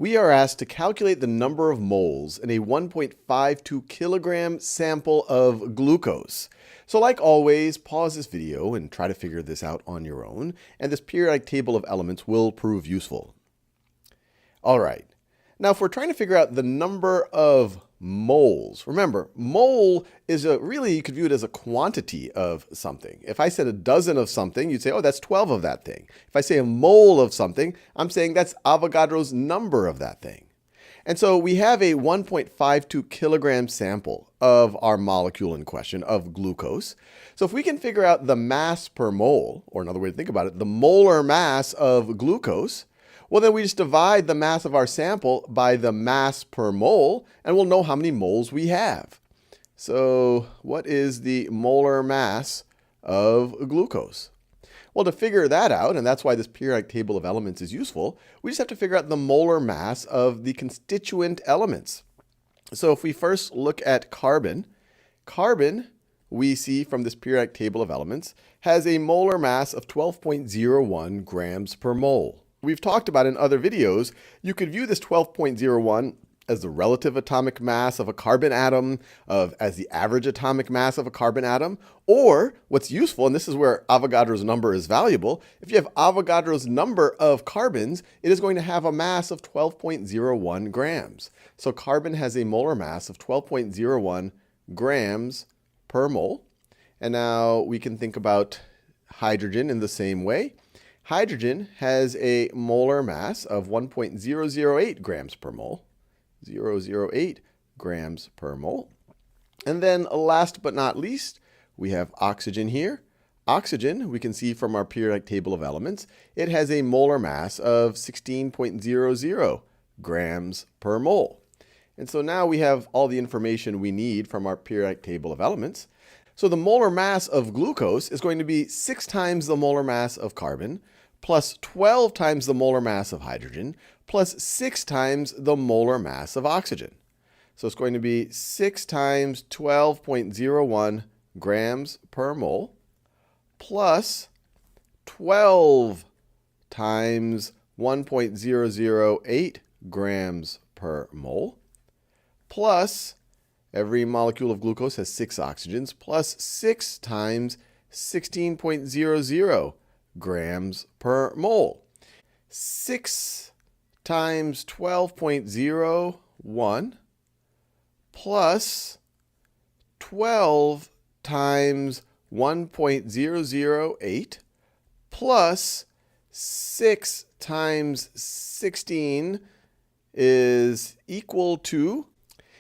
We are asked to calculate the number of moles in a 1.52 kilogram sample of glucose. So like always, pause this video and try to figure this out on your own, and this periodic table of elements will prove useful. All right, now if we're trying to figure out the number of moles, remember, mole is really, you could view it as a quantity of something. If I said a dozen of something, you'd say, oh, that's 12 of that thing. If I say a mole of something, I'm saying that's Avogadro's number of that thing. And so we have a 1.52 kilogram sample of our molecule in question, of glucose. So if we can figure out the mass per mole, or another way to think about it, the molar mass of glucose, well, then we just divide the mass of our sample by the mass per mole, and we'll know how many moles we have. So what is the molar mass of glucose? Well, to figure that out, and that's why this periodic table of elements is useful, we just have to figure out the molar mass of the constituent elements. So if we first look at carbon, we see from this periodic table of elements, has a molar mass of 12.01 grams per mole. We've talked about in other videos, you could view this 12.01 as the relative atomic mass of a carbon atom, as the average atomic mass of a carbon atom, or what's useful, and this is where Avogadro's number is valuable, if you have Avogadro's number of carbons, it is going to have a mass of 12.01 grams. So carbon has a molar mass of 12.01 grams per mole. And now we can think about hydrogen in the same way. Hydrogen has a molar mass of 1.008 grams per mole. 0.008 grams per mole. And then last but not least, we have oxygen here. Oxygen, we can see from our periodic table of elements, it has a molar mass of 16.00 grams per mole. And so now we have all the information we need from our periodic table of elements. So the molar mass of glucose is going to be 6 times the molar mass of carbon, plus 12 times the molar mass of hydrogen, plus 6 times the molar mass of oxygen. So it's going to be 6 times 12.01 grams per mole, plus 12 times 1.008 grams per mole, plus every molecule of glucose has 6 oxygens, plus 6 times 16.00 grams per mole. 6 times 12.01 plus 12 times 1.008 plus 6 times 16 is equal to,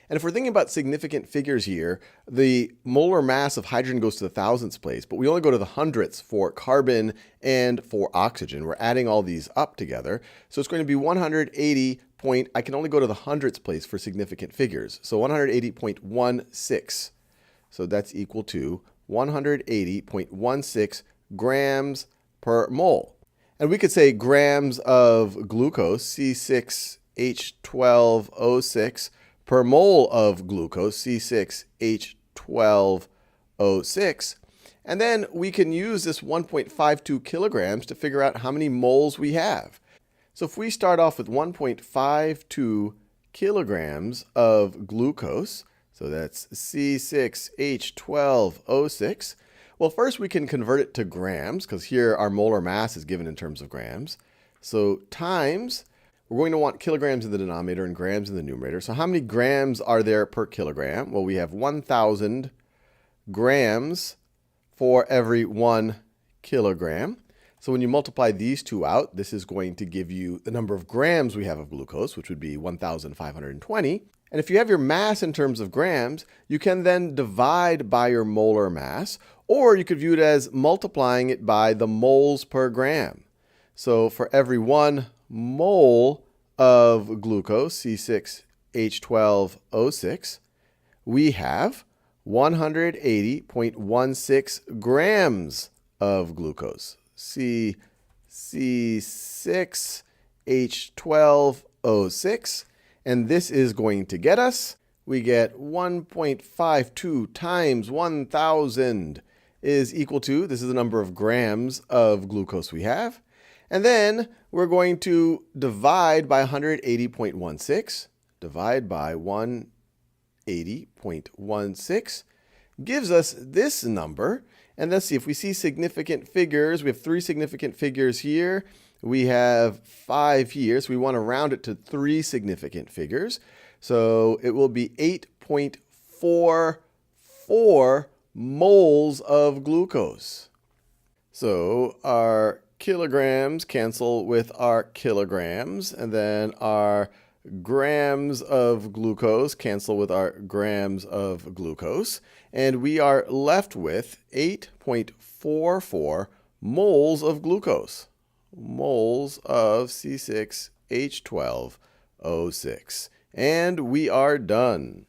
and if we're thinking about significant figures here, the molar mass of hydrogen goes to the thousandths place, but we only go to the hundredths for carbon and for oxygen. We're adding all these up together. So it's going to be 180 point, I can only go to the hundredths place for significant figures. So 180.16. So that's equal to 180.16 grams per mole. And we could say grams of glucose, C6H12O6, per mole of glucose, C6H12O6. And then we can use this 1.52 kilograms to figure out how many moles we have. So if we start off with 1.52 kilograms of glucose, so that's C6H12O6. Well, first we can convert it to grams, because here our molar mass is given in terms of grams. So times, we're going to want kilograms in the denominator and grams in the numerator. So how many grams are there per kilogram? Well, we have 1,000 grams for every 1 kilogram. So when you multiply these two out, this is going to give you the number of grams we have of glucose, which would be 1,520. And if you have your mass in terms of grams, you can then divide by your molar mass, or you could view it as multiplying it by the moles per gram. So for every 1 mole of glucose, C6H12O6, we have 180.16 grams of glucose, C6H12O6, and this is going to get us, we get 1.52 times 1,000 is equal to, this is the number of grams of glucose we have, and then we're going to divide by 180.16. Divide by 180.16 gives us this number. And let's see if we see significant figures. We have 3 significant figures here. We have 5 here. So we want to round it to 3 significant figures. So it will be 8.44 moles of glucose. So our kilograms cancel with our kilograms, and then our grams of glucose cancel with our grams of glucose, and we are left with 8.44 moles of glucose. Moles of C6H12O6. And we are done.